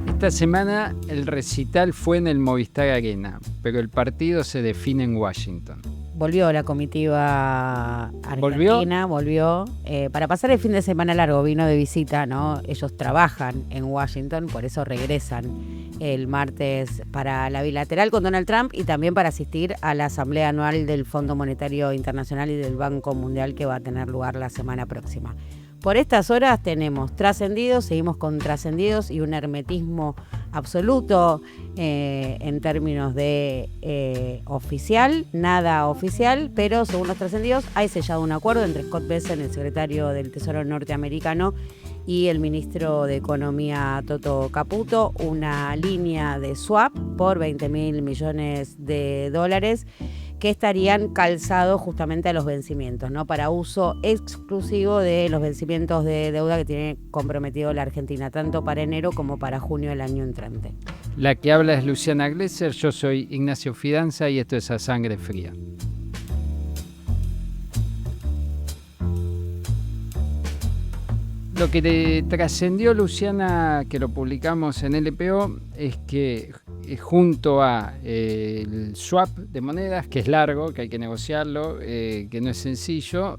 Esta semana el recital fue en el Movistar Arena, pero el partido se define en Washington. Volvió la comitiva argentina, volvió para pasar el fin de semana largo, vino de visita, ¿no? Ellos trabajan en Washington, por eso regresan el martes para la bilateral con Donald Trump y también para asistir a la asamblea anual del Fondo Monetario Internacional y del Banco Mundial que va a tener lugar la semana próxima. Por estas horas tenemos trascendidos, seguimos con trascendidos y un hermetismo absoluto en términos de oficial, nada oficial, pero según los trascendidos hay sellado un acuerdo entre Scott Bessent, el secretario del Tesoro norteamericano, y el ministro de Economía Toto Caputo, una línea de swap por $20.000 millones que estarían calzados justamente a los vencimientos, ¿no? Para uso exclusivo de los vencimientos de deuda que tiene comprometido la Argentina, tanto para enero como para junio del año entrante. La que habla es Luciana Glesser, yo soy Ignacio Fidanza y esto es A Sangre Fría. Lo que trascendió, Luciana, que lo publicamos en LPO, es que junto a el swap de monedas, que es largo, que hay que negociarlo, que no es sencillo,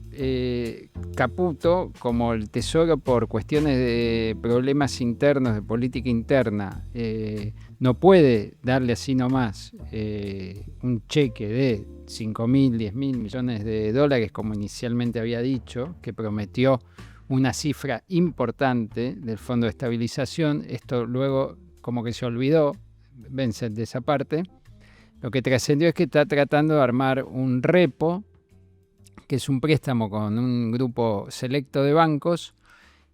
Caputo, como el Tesoro por cuestiones de problemas internos, de política interna, no puede darle así nomás un cheque de 5.000, 10.000 millones de dólares, como inicialmente había dicho, que prometió una cifra importante del Fondo de Estabilización. Esto luego como que se olvidó, Bessent, de esa parte. Lo que trascendió es que está tratando de armar un repo, que es un préstamo con un grupo selecto de bancos,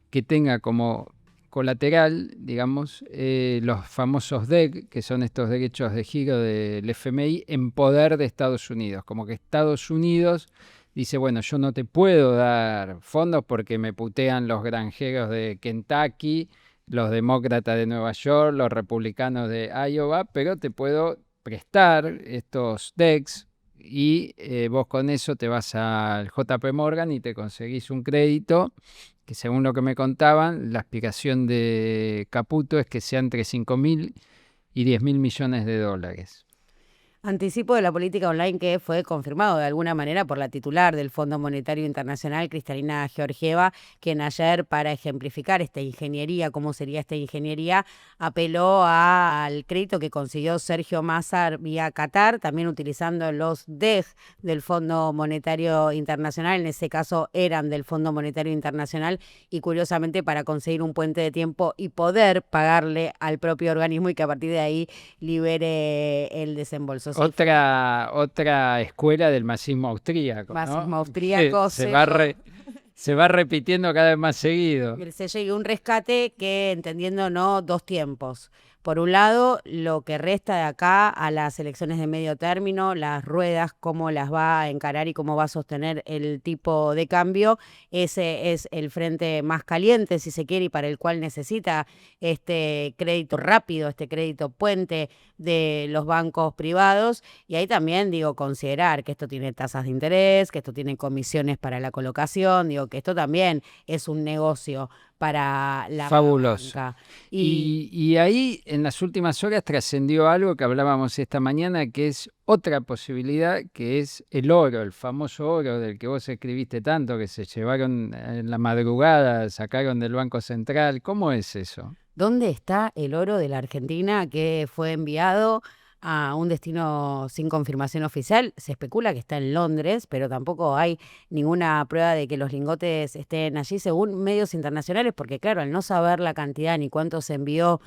que tenga como colateral, digamos, los famosos DEG, que son estos derechos de giro del FMI, en poder de Estados Unidos. Como que Estados Unidos dice, bueno, yo no te puedo dar fondos porque me putean los granjeros de Kentucky, los demócratas de Nueva York, los republicanos de Iowa, pero te puedo prestar estos DEX y vos con eso te vas al JP Morgan y te conseguís un crédito que, según lo que me contaban, la explicación de Caputo es que sea entre 5.000 y 10.000 millones de dólares. Anticipo de la política online que fue confirmado de alguna manera por la titular del Fondo Monetario Internacional, Kristalina Georgieva, quien ayer, para ejemplificar esta ingeniería, cómo sería esta ingeniería, apeló al crédito que consiguió Sergio Massa vía Qatar, también utilizando los DEG del Fondo Monetario Internacional, en ese caso eran del Fondo Monetario Internacional, y curiosamente para conseguir un puente de tiempo y poder pagarle al propio organismo y que a partir de ahí libere el desembolso. Otra escuela del masismo austríaco, ¿no? Masismo austríaco. Se va repitiendo cada vez más seguido. El sello y un rescate que, entendiendo, ¿no?, dos tiempos. Por un lado, lo que resta de acá a las elecciones de medio término, las ruedas, cómo las va a encarar y cómo va a sostener el tipo de cambio. Ese es el frente más caliente, si se quiere, y para el cual necesita este crédito rápido, este crédito puente de los bancos privados. Y ahí también, considerar que esto tiene tasas de interés, que esto tiene comisiones para la colocación, que esto también es un negocio para la fabuloso. banca. Y ahí en las últimas horas trascendió algo que hablábamos esta mañana, que es otra posibilidad, que es el oro, el famoso oro del que vos escribiste tanto, que se llevaron en la madrugada, sacaron del Banco Central. ¿Cómo es eso? ¿Dónde está el oro de la Argentina que fue enviado a un destino sin confirmación oficial? Se especula que está en Londres, pero tampoco hay ninguna prueba de que los lingotes estén allí, según medios internacionales, porque claro, al no saber la cantidad ni cuánto se envió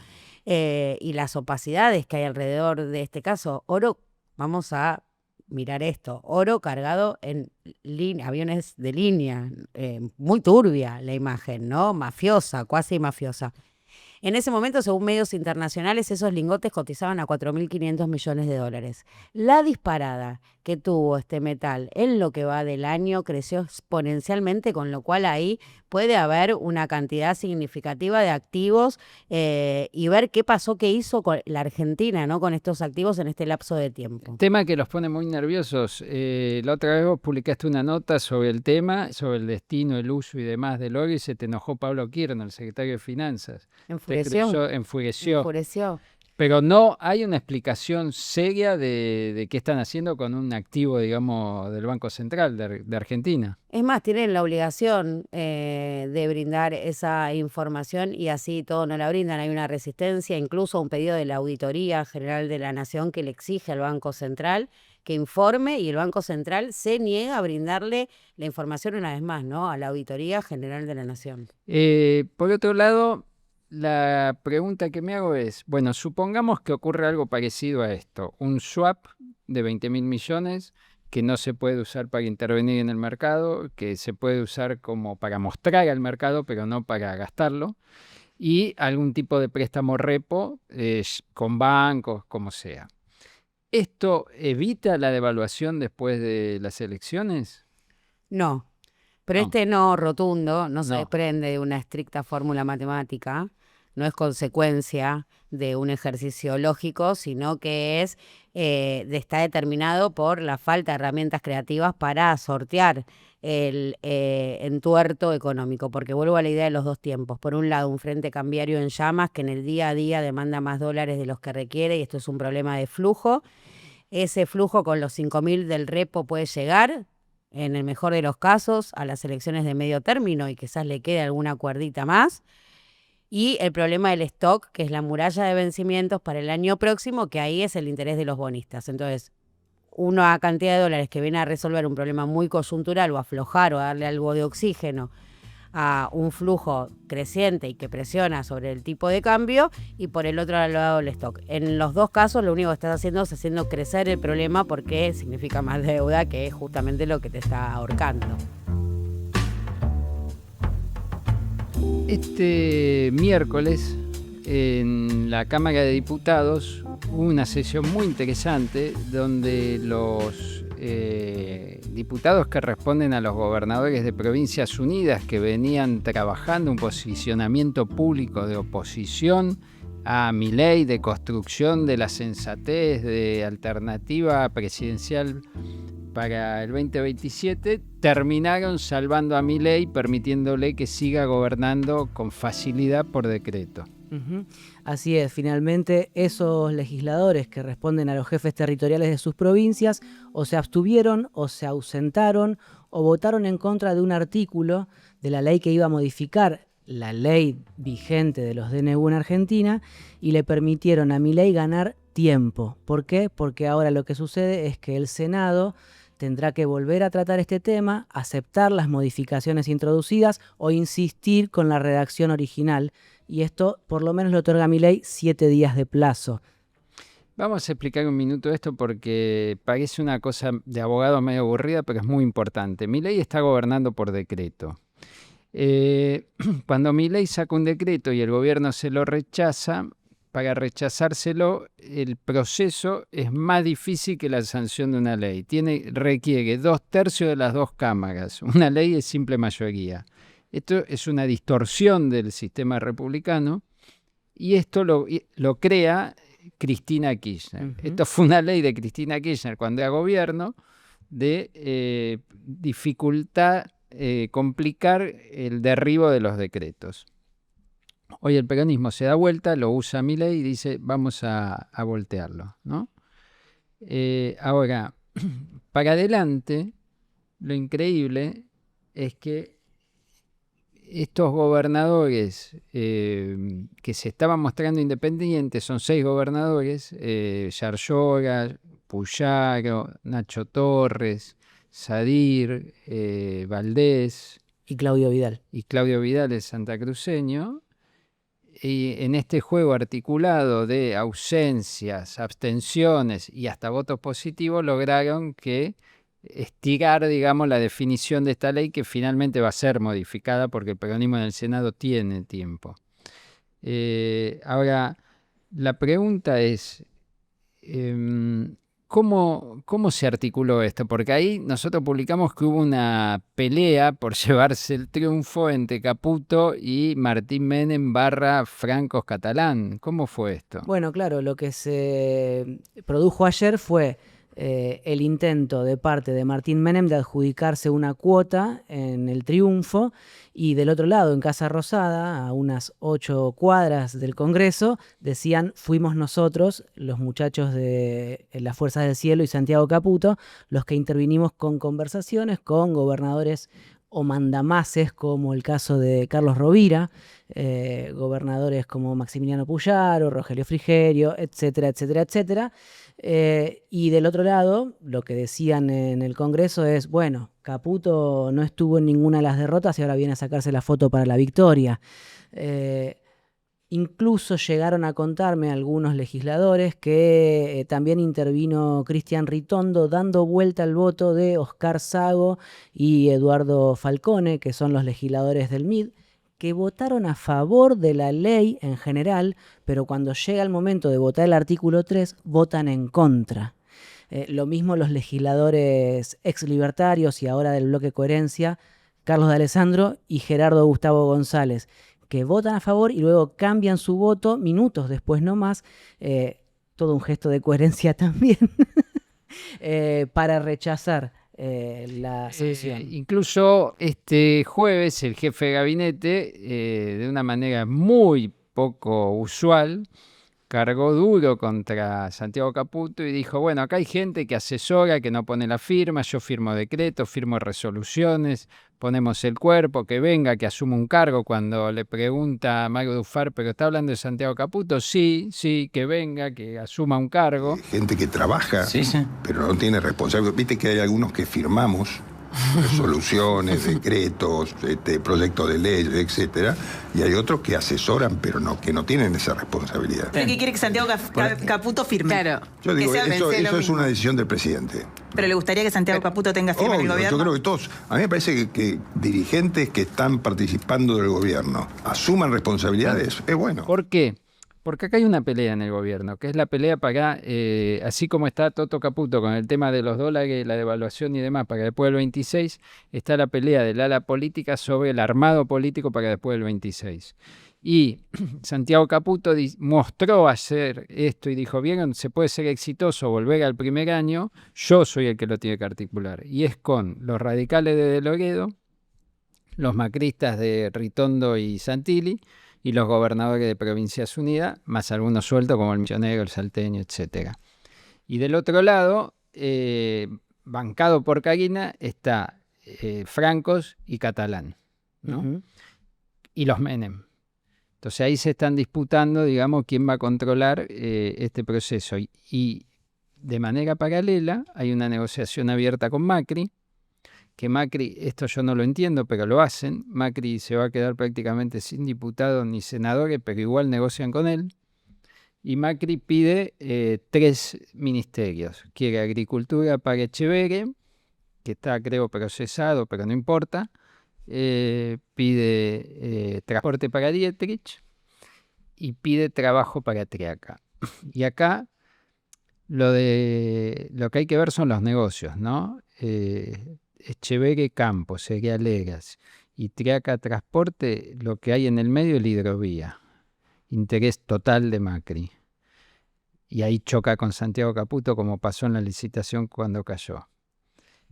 y las opacidades que hay alrededor de este caso, oro, vamos a mirar esto, oro cargado en aviones de línea, muy turbia la imagen, ¿no? Mafiosa, cuasi mafiosa. En ese momento, según medios internacionales, esos lingotes cotizaban a $4.500 millones. La disparada que tuvo este metal en lo que va del año creció exponencialmente, con lo cual ahí puede haber una cantidad significativa de activos y ver qué pasó, qué hizo con la Argentina, ¿no? Con estos activos en este lapso de tiempo. Tema que los pone muy nerviosos. La otra vez vos publicaste una nota sobre el tema, sobre el destino, el uso y demás del oro, y se te enojó Pablo Kirchner, el secretario de Finanzas. Enfureció. Enfureció. Pero no hay una explicación seria de qué están haciendo con un activo, digamos, del Banco Central de Argentina. Es más, tienen la obligación de brindar esa información y así todo no la brindan. Hay una resistencia, incluso un pedido de la Auditoría General de la Nación que le exige al Banco Central que informe, y el Banco Central se niega a brindarle la información una vez más, ¿no? A la Auditoría General de la Nación. Por otro lado, la pregunta que me hago es, bueno, supongamos que ocurre algo parecido a esto, un swap de 20.000 millones que no se puede usar para intervenir en el mercado, que se puede usar como para mostrar al mercado, pero no para gastarlo, y algún tipo de préstamo repo con bancos, como sea. ¿Esto evita la devaluación después de las elecciones? No, pero este no rotundo no se desprende de una estricta fórmula matemática, no es consecuencia de un ejercicio lógico, sino que está determinado por la falta de herramientas creativas para sortear el entuerto económico, porque vuelvo a la idea de los dos tiempos. Por un lado, un frente cambiario en llamas que en el día a día demanda más dólares de los que requiere, y esto es un problema de flujo. Ese flujo con los 5.000 del repo puede llegar, en el mejor de los casos, a las elecciones de medio término y quizás le quede alguna cuerdita más. Y el problema del stock, que es la muralla de vencimientos para el año próximo, que ahí es el interés de los bonistas. Entonces, una cantidad de dólares que viene a resolver un problema muy coyuntural o aflojar o darle algo de oxígeno a un flujo creciente y que presiona sobre el tipo de cambio, y por el otro lado el stock. En los dos casos lo único que estás haciendo es haciendo crecer el problema, porque significa más deuda, que es justamente lo que te está ahorcando. Este miércoles en la Cámara de Diputados hubo una sesión muy interesante donde los diputados que responden a los gobernadores de Provincias Unidas, que venían trabajando un posicionamiento público de oposición a Milei, de construcción de la sensatez, de alternativa presidencial para el 2027, terminaron salvando a Milei, permitiéndole que siga gobernando con facilidad por decreto. Así es, finalmente esos legisladores que responden a los jefes territoriales de sus provincias o se abstuvieron o se ausentaron o votaron en contra de un artículo de la ley que iba a modificar la ley vigente de los DNU en Argentina y le permitieron a Milei ganar tiempo. ¿Por qué? Porque ahora lo que sucede es que el Senado tendrá que volver a tratar este tema, aceptar las modificaciones introducidas o insistir con la redacción original. Y esto por lo menos le otorga a Milei 7 días de plazo. Vamos a explicar un minuto esto porque parece una cosa de abogado medio aburrida, pero es muy importante. Milei está gobernando por decreto. Cuando Milei saca un decreto y el gobierno se lo rechaza, para rechazárselo el proceso es más difícil que la sanción de una ley. Requiere 2/3 de las dos cámaras. Una ley es simple mayoría. Esto es una distorsión del sistema republicano y esto lo crea Cristina Kirchner. Esto fue una ley de Cristina Kirchner cuando era gobierno de dificultar, complicar el derribo de los decretos. Hoy el peronismo se da vuelta, lo usa Milei y dice vamos a voltearlo, ¿no? Ahora, para adelante, lo increíble es que estos gobernadores que se estaban mostrando independientes, son 6 gobernadores, Yarlora, Puyaro, Nacho Torres, Sadir, Valdés. Y Claudio Vidal. Y Claudio Vidal, el santacruceño. Y en este juego articulado de ausencias, abstenciones y hasta votos positivos lograron que estirar, digamos, la definición de esta ley, que finalmente va a ser modificada porque el peronismo en el Senado tiene tiempo. Ahora, la pregunta es, ¿cómo se articuló esto? Porque ahí nosotros publicamos que hubo una pelea por llevarse el triunfo entre Caputo y Martín Menem / Francos Catalán. ¿Cómo fue esto? Bueno, claro, lo que se produjo ayer fue el intento de parte de Martín Menem de adjudicarse una cuota en el triunfo, y del otro lado, en Casa Rosada, a unas 8 cuadras del Congreso, decían: fuimos nosotros, los muchachos de las Fuerzas del Cielo y Santiago Caputo, los que intervinimos con conversaciones con gobernadores o mandamases, como el caso de Carlos Rovira, gobernadores como Maximiliano Puyaro, Rogelio Frigerio, etcétera, etcétera, etcétera. Y del otro lado, lo que decían en el Congreso es: bueno, Caputo no estuvo en ninguna de las derrotas y ahora viene a sacarse la foto para la victoria. Incluso llegaron a contarme algunos legisladores que también intervino Cristian Ritondo dando vuelta al voto de Oscar Sago y Eduardo Falcone, que son los legisladores del MID, que votaron a favor de la ley en general, pero cuando llega el momento de votar el artículo 3, votan en contra. Lo mismo los legisladores ex libertarios y ahora del bloque Coherencia, Carlos de Alessandro y Gerardo Gustavo González, que votan a favor y luego cambian su voto minutos después nomás, todo un gesto de coherencia también, para rechazar la sanción. Incluso este jueves el jefe de gabinete, de una manera muy poco usual, cargó duro contra Santiago Caputo y dijo: bueno, acá hay gente que asesora, que no pone la firma, yo firmo decretos, firmo resoluciones, ponemos el cuerpo, que venga, que asuma un cargo. Cuando le pregunta a Mario Dufar: ¿pero está hablando de Santiago Caputo? Sí, que venga, que asuma un cargo. Gente que trabaja, sí, pero no tiene responsabilidad. Viste que hay algunos que firmamos resoluciones, decretos, proyectos de ley, etcétera, y hay otros que asesoran, pero que no tienen esa responsabilidad. ¿Pero qué quiere que Santiago Caputo firme? Claro. Yo digo, eso es una decisión del presidente. ¿Pero le gustaría que Santiago Caputo tenga firme en el gobierno? Yo creo que todos. A mí me parece que dirigentes que están participando del gobierno asuman responsabilidades, es bueno. ¿Por qué? Porque acá hay una pelea en el gobierno, que es la pelea para, así como está Toto Caputo con el tema de los dólares, la devaluación y demás, para después del 26, está la pelea del ala política sobre el armado político para después del 26. Y Santiago Caputo mostró hacer esto y dijo: bien, se puede ser exitoso, volver al primer año, yo soy el que lo tiene que articular. Y es con los radicales de Loredo, los macristas de Ritondo y Santilli, y los gobernadores de Provincias Unidas, más algunos sueltos como el Millonero, el Salteño, etc. Y del otro lado, bancado por Carina, está Francos y Catalán, ¿no? Uh-huh. Y los Menem. Entonces ahí se están disputando, digamos, quién va a controlar este proceso. Y de manera paralela hay una negociación abierta con Macri, que Macri, esto yo no lo entiendo, pero lo hacen. Macri se va a quedar prácticamente sin diputados ni senadores, pero igual negocian con él. Y Macri pide 3 ministerios. Quiere Agricultura para Echeverri, que está, creo, procesado, pero no importa. Pide Transporte para Dietrich y pide Trabajo para Triaca. Y acá lo que hay que ver son los negocios, ¿no? Echeverri Campo, Cerealeras y Triaca Transporte, lo que hay en el medio es la hidrovía. Interés total de Macri. Y ahí choca con Santiago Caputo, como pasó en la licitación cuando cayó.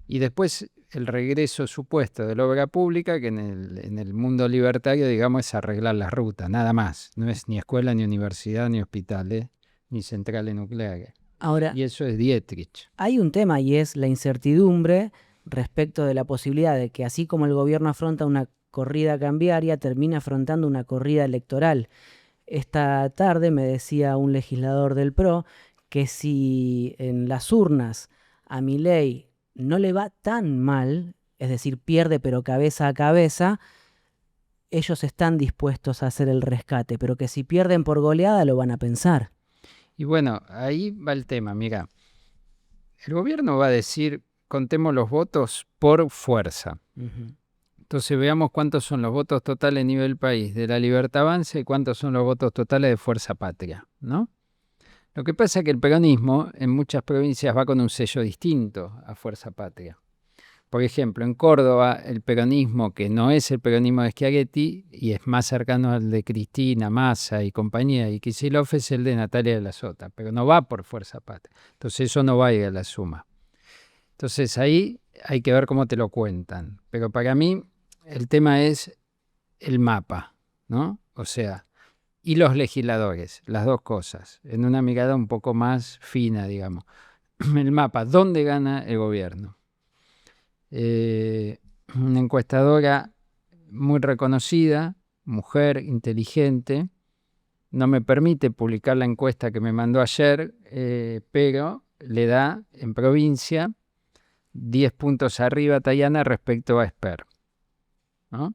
Y después el regreso supuesto de la obra pública, que en el mundo libertario, digamos, es arreglar las rutas, nada más. No es ni escuela, ni universidad, ni hospitales, ni centrales nucleares. Ahora, y eso es Dietrich. Hay un tema, y es la incertidumbre respecto de la posibilidad de que, así como el gobierno afronta una corrida cambiaria, termine afrontando una corrida electoral. Esta tarde me decía un legislador del PRO que si en las urnas a Milei no le va tan mal, es decir, pierde pero cabeza a cabeza, ellos están dispuestos a hacer el rescate, pero que si pierden por goleada lo van a pensar. Y bueno, ahí va el tema, mira. El gobierno va a decir: contemos los votos por fuerza. Uh-huh. Entonces veamos cuántos son los votos totales a nivel país de la Libertad Avanza y cuántos son los votos totales de Fuerza Patria, ¿no? Lo que pasa es que el peronismo en muchas provincias va con un sello distinto a Fuerza Patria. Por ejemplo, en Córdoba el peronismo, que no es el peronismo de Schiaretti y es más cercano al de Cristina, Massa y compañía, y Kicillof es el de Natalia de la Sota, pero no va por Fuerza Patria. Entonces eso no va a ir a la suma. Entonces ahí hay que ver cómo te lo cuentan. Pero para mí el tema es el mapa, ¿no? O sea, y los legisladores, las dos cosas, en una mirada un poco más fina, digamos. El mapa, ¿dónde gana el gobierno? Una encuestadora muy reconocida, mujer, inteligente, no me permite publicar la encuesta que me mandó ayer, pero le da en provincia 10 puntos arriba a Tayana respecto a Esper, ¿no?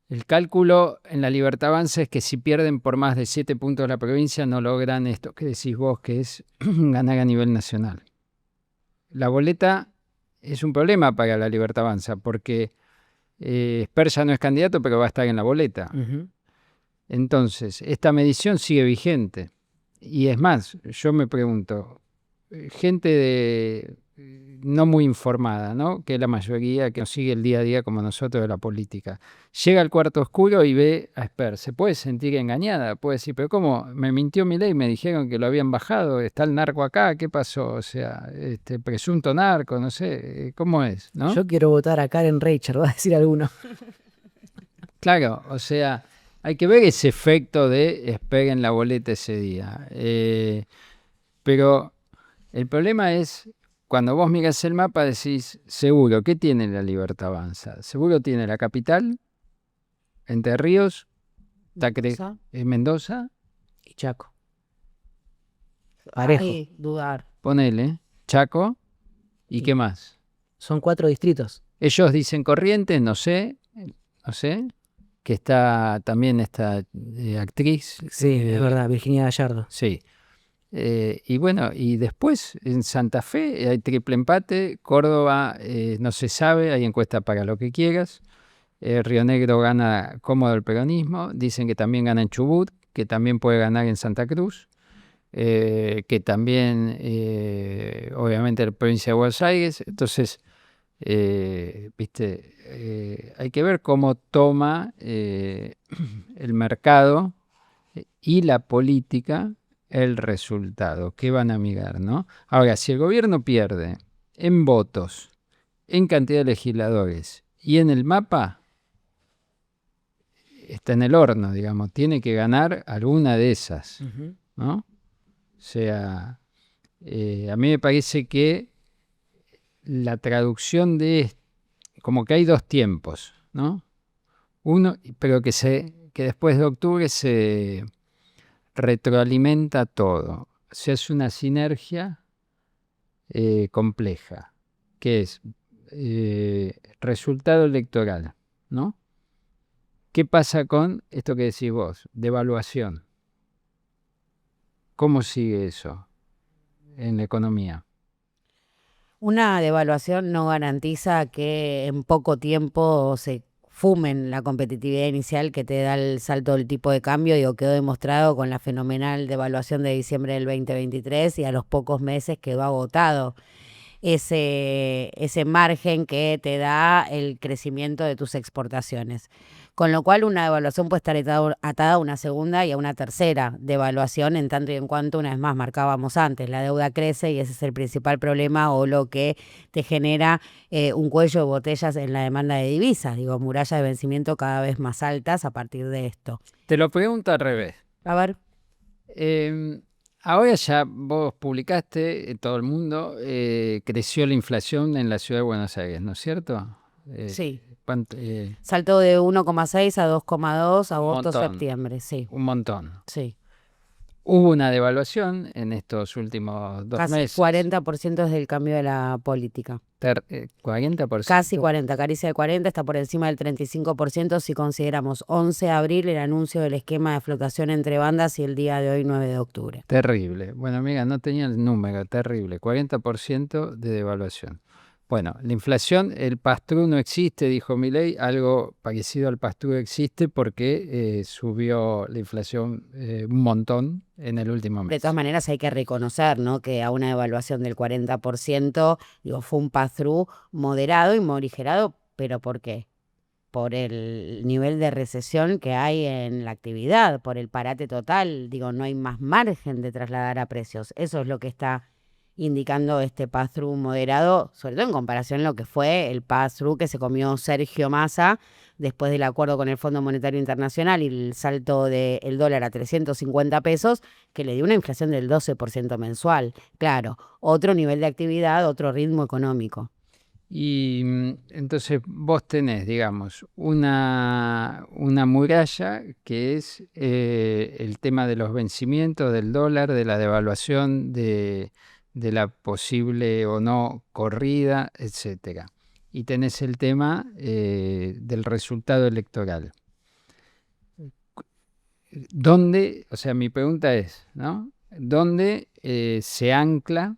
El cálculo en la Libertad Avanza es que si pierden por más de 7 puntos la provincia no logran esto que decís vos, que es ganar a nivel nacional. La boleta es un problema para la Libertad Avanza porque Esper ya no es candidato, pero va a estar en la boleta. Uh-huh. Entonces, esta medición sigue vigente. Y es más, yo me pregunto, gente no muy informada, ¿no? Que es la mayoría que nos sigue el día a día como nosotros de la política, llega al cuarto oscuro y ve a Esper. Se puede sentir engañada, puede decir, pero ¿cómo? Me mintió Milei, me dijeron que lo habían bajado, está el narco acá, ¿qué pasó? O sea, presunto narco, no sé, ¿cómo es? ¿No? Yo quiero votar a Karen Reicher, va a decir alguno. Claro, o sea, hay que ver ese efecto de Esper en la boleta ese día. Pero el problema es, cuando vos mirás el mapa decís, seguro, ¿qué tiene la Libertad Avanza? Seguro tiene la capital, Entre Ríos, Mendoza y Chaco. Parejo. Ay, dudar. Ponele, Chaco, ¿y qué más? Son 4 distritos. Ellos dicen Corrientes, no sé, que está también esta actriz. Sí, es verdad, Virginia Gallardo. Sí. Y bueno, y después en Santa Fe hay triple empate, Córdoba no se sabe, hay encuesta para lo que quieras, Río Negro gana cómodo el peronismo, dicen que también gana en Chubut, que también puede ganar en Santa Cruz, que también obviamente la provincia de Buenos Aires. Entonces, viste, hay que ver cómo toma el mercado y la política el resultado, ¿qué van a mirar, no? Ahora, si el gobierno pierde en votos, en cantidad de legisladores y en el mapa, está en el horno, digamos, tiene que ganar alguna de esas, ¿no? O sea, a mí me parece que la traducción de como que hay dos tiempos, ¿no? Uno, pero que después de octubre se retroalimenta todo. Se hace una sinergia compleja, que es resultado electoral, ¿no? ¿Qué pasa con esto que decís vos? Devaluación. ¿Cómo sigue eso en la economía? Una devaluación no garantiza que en poco tiempo se fumen la competitividad inicial que te da el salto del tipo de cambio. Digo, quedó demostrado con la fenomenal devaluación de diciembre del 2023 y a los pocos meses quedó agotado ese margen que te da el crecimiento de tus exportaciones. Con lo cual una devaluación puede estar atada a una segunda y a una tercera devaluación, en tanto y en cuanto, una vez más, marcábamos antes, la deuda crece y ese es el principal problema o lo que te genera un cuello de botellas en la demanda de divisas, digo, murallas de vencimiento cada vez más altas a partir de esto. Te lo pregunto al revés. A ver. Ahora ya vos publicaste en todo el mundo, creció la inflación en la ciudad de Buenos Aires, ¿no es cierto? Sí. Saltó de 1,6 a 2,2 agosto-septiembre, sí. Un montón. Sí. Hubo una devaluación en estos últimos 2 meses. Casi 40% desde el cambio de la política. 40%. Casi 40, caricia de 40, está por encima del 35% si consideramos 11 de abril el anuncio del esquema de flotación entre bandas y el día de hoy, 9 de octubre. Terrible. Bueno, amiga, no tenía el número, terrible. 40% de devaluación. Bueno, la inflación, el pass-through no existe, dijo Milei, algo parecido al pass-through existe porque subió la inflación un montón en el último mes. De todas maneras hay que reconocer, ¿no?, que a una evaluación del 40%, fue un pass-through moderado y morigerado, ¿pero por qué? Por el nivel de recesión que hay en la actividad, por el parate total, no hay más margen de trasladar a precios. Eso es lo que está indicando este pass-through moderado, sobre todo en comparación a lo que fue el pass-through que se comió Sergio Massa después del acuerdo con el Fondo Monetario Internacional y el salto del dólar a 350 pesos, que le dio una inflación del 12% mensual. Claro, otro nivel de actividad, otro ritmo económico. Y entonces vos tenés, digamos, una muralla que es el tema de los vencimientos del dólar, de la devaluación, de la posible o no corrida, etcétera. Y tenés el tema del resultado electoral. ¿Dónde, o sea, mi pregunta es, ¿no?, ¿dónde se ancla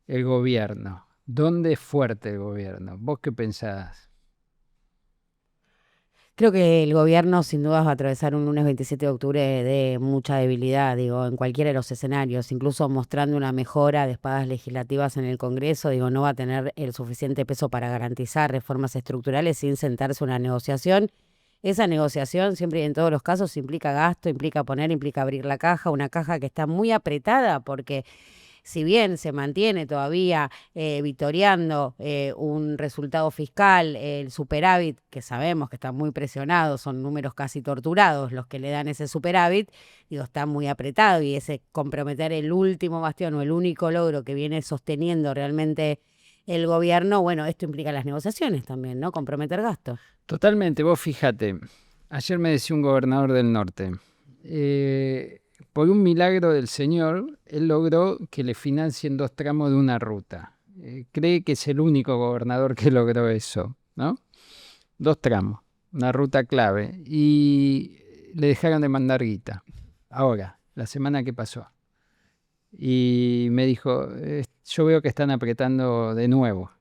el gobierno? ¿Dónde es fuerte el gobierno? ¿Vos qué pensás? Creo que el gobierno sin dudas va a atravesar un lunes 27 de octubre de mucha debilidad, en cualquiera de los escenarios, incluso mostrando una mejora de espadas legislativas en el Congreso, no va a tener el suficiente peso para garantizar reformas estructurales sin sentarse a una negociación. Esa negociación siempre y en todos los casos implica gasto, implica abrir la caja, una caja que está muy apretada porque si bien se mantiene todavía vitoreando un resultado fiscal, el superávit, que sabemos que está muy presionado, son números casi torturados los que le dan ese superávit, está muy apretado, y ese comprometer el último bastión o el único logro que viene sosteniendo realmente el gobierno, bueno, esto implica las negociaciones también, ¿no? Comprometer gastos. Totalmente, vos fíjate, ayer me decía un gobernador del norte, por un milagro del Señor, él logró que le financien 2 tramos de una ruta. Cree que es el único gobernador que logró eso, ¿no? 2 tramos, una ruta clave. Y le dejaron de mandar guita. Ahora, la semana que pasó. Y me dijo, yo veo que están apretando de nuevo.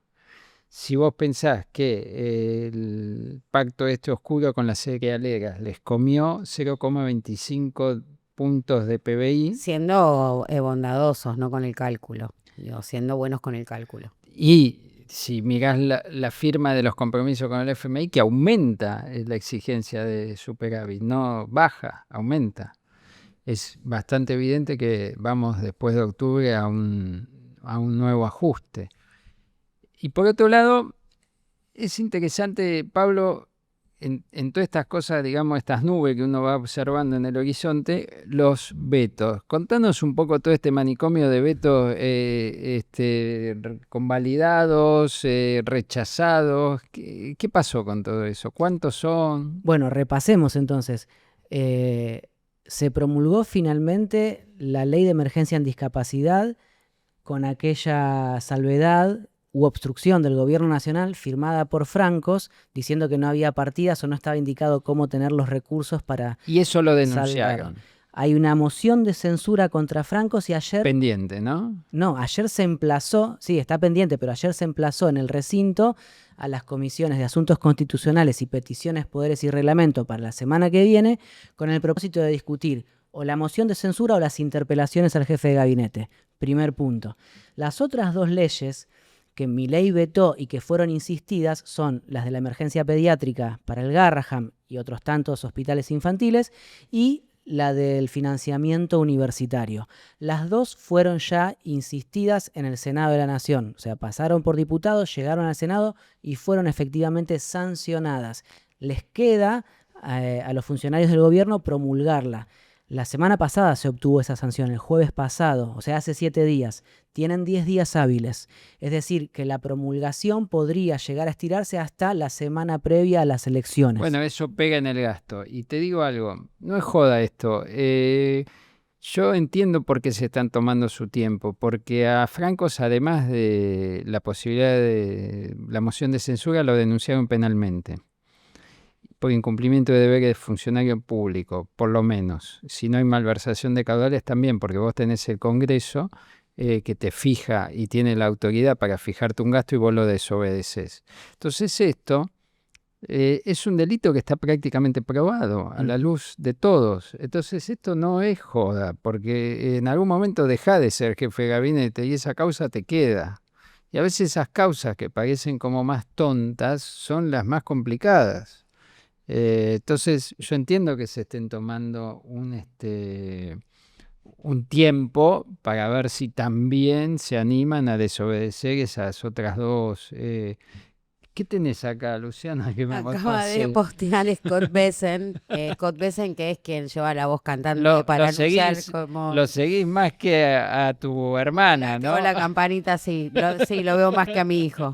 Si vos pensás que el pacto oscuro con las cerealeras les comió 0,25 puntos de PBI. Siendo bondadosos, no con el cálculo, siendo buenos con el cálculo. Y si mirás la firma de los compromisos con el FMI, que aumenta la exigencia de superávit, no baja, aumenta. Es bastante evidente que vamos después de octubre a un nuevo ajuste. Y por otro lado, es interesante, Pablo, en todas estas cosas, estas nubes que uno va observando en el horizonte, los vetos. Contanos un poco todo este manicomio de vetos convalidados, rechazados. ¿Qué pasó con todo eso? ¿Cuántos son? Bueno, repasemos entonces. Se promulgó finalmente la Ley de Emergencia en Discapacidad con aquella salvedad u obstrucción del gobierno nacional firmada por francos, diciendo que no había partidas o no estaba indicado cómo tener los recursos para... Y eso lo denunciaron. Hay una moción de censura contra francos y ayer... Pendiente, ¿no? No, ayer se emplazó, sí, está pendiente, pero ayer se emplazó en el recinto a las comisiones de Asuntos Constitucionales y Peticiones, Poderes y Reglamento para la semana que viene, con el propósito de discutir o la moción de censura o las interpelaciones al jefe de gabinete. Primer punto. Las otras 2 leyes que Milei vetó y que fueron insistidas son las de la emergencia pediátrica para el Garrahan y otros tantos hospitales infantiles y la del financiamiento universitario. Las 2 fueron ya insistidas en el Senado de la Nación, o sea, pasaron por diputados, llegaron al Senado y fueron efectivamente sancionadas. Les queda a los funcionarios del gobierno promulgarla. La semana pasada se obtuvo esa sanción, el jueves pasado, o sea, hace 7 días. Tienen 10 días hábiles. Es decir, que la promulgación podría llegar a estirarse hasta la semana previa a las elecciones. Bueno, eso pega en el gasto. Y te digo algo, no es joda esto. Yo entiendo por qué se están tomando su tiempo, porque a francos, además de la posibilidad de la moción de censura, lo denunciaron penalmente. Por incumplimiento de deberes de funcionario público, por lo menos. Si no hay malversación de caudales, también, porque vos tenés el Congreso que te fija y tiene la autoridad para fijarte un gasto y vos lo desobedeces. Entonces esto es un delito que está prácticamente probado a la luz de todos. Entonces esto no es joda, porque en algún momento deja de ser jefe de gabinete y esa causa te queda. Y a veces esas causas que parecen como más tontas son las más complicadas. Entonces yo entiendo que se estén tomando un tiempo para ver si también se animan a desobedecer esas otras dos. ¿Qué tenés acá, Luciana? Que me acaba de postear Scott Bessent, que es quien lleva la voz cantante para anunciar como... Lo seguís más que a tu hermana, ¿no? La campanita, sí, lo veo más que a mi hijo.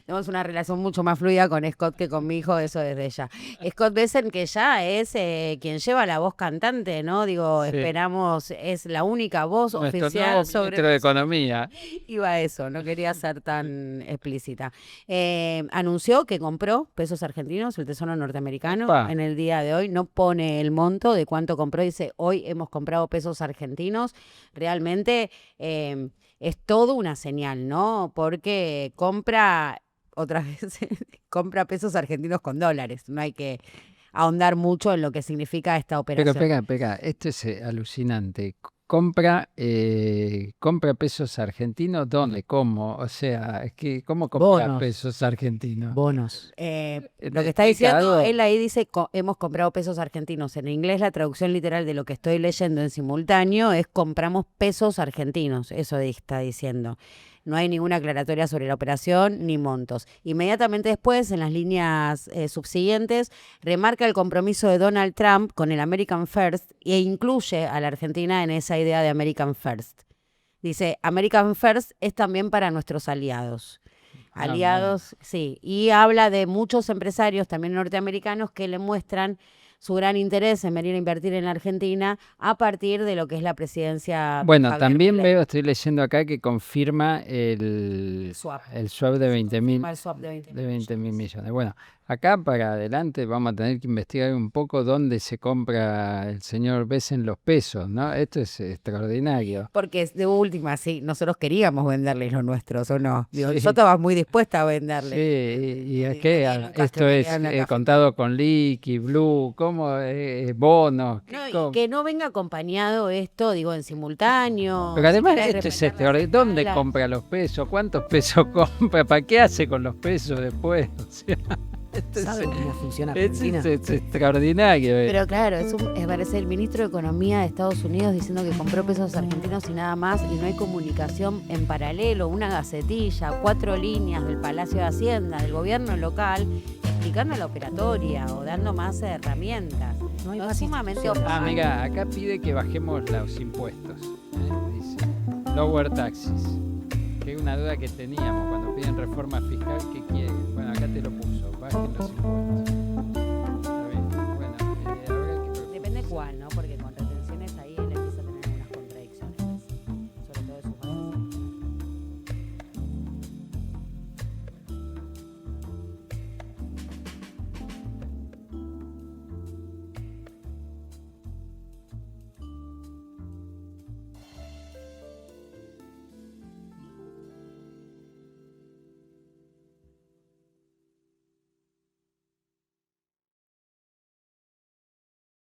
Tenemos una relación mucho más fluida con Scott que con mi hijo, eso desde ya. Scott Bessent, que ya es quien lleva la voz cantante, ¿no? Digo, sí. Esperamos, es la única voz nuestro oficial nuevo sobre... ministro de Economía. Iba a eso, no quería ser tan explícita. Anunció que compró pesos argentinos, el Tesoro norteamericano. En el día de hoy no pone el monto de cuánto compró, dice hoy hemos comprado pesos argentinos. Realmente es todo una señal, ¿no? Porque compra, otra vez, compra pesos argentinos con dólares. No hay que ahondar mucho en lo que significa esta operación. Pero pega, esto es alucinante. Compra pesos argentinos, ¿dónde? ¿Cómo? O sea, es que ¿cómo compra pesos argentinos? Bonos. Lo que está diciendo, él ahí dice, hemos comprado pesos argentinos. En inglés la traducción literal de lo que estoy leyendo en simultáneo es compramos pesos argentinos. Eso está diciendo. No hay ninguna aclaratoria sobre la operación ni montos. Inmediatamente después, en las líneas subsiguientes, remarca el compromiso de Donald Trump con el American First e incluye a la Argentina en esa idea de American First. Dice, American First es también para nuestros aliados. Aliados, sí. Y habla de muchos empresarios, también norteamericanos, que le muestran su gran interés en venir a invertir en la Argentina a partir de lo que es la presidencia. Bueno, Javier también Milei. Estoy leyendo acá que confirma el swap de 20 mil millones. Bueno, acá para adelante vamos a tener que investigar un poco dónde se compra el señor Bessent los pesos, ¿no? Esto es extraordinario. Porque de última, sí, nosotros queríamos venderles los nuestros, ¿o no? Digo, sí. Yo estaba muy dispuesta a venderles. Sí, y es que esto es contado con liqui, blue, bonos. No, y que no venga acompañado esto, digo, en simultáneo. Pero además esto es extraordinario. ¿Dónde compra los pesos? ¿Cuántos pesos compra? ¿Para qué hace con los pesos después? O sea, ¿sabe cómo funciona Argentina? Es extraordinario. Pero claro, parece el ministro de Economía de Estados Unidos diciendo que compró pesos argentinos y nada más, y no hay comunicación en paralelo, una gacetilla, 4 líneas del Palacio de Hacienda, del gobierno local, explicando la operatoria o dando más herramientas. No es sumamente mira, acá pide que bajemos los impuestos. Dice, lower taxes. Que es una duda que teníamos cuando piden reforma fiscal, que quieren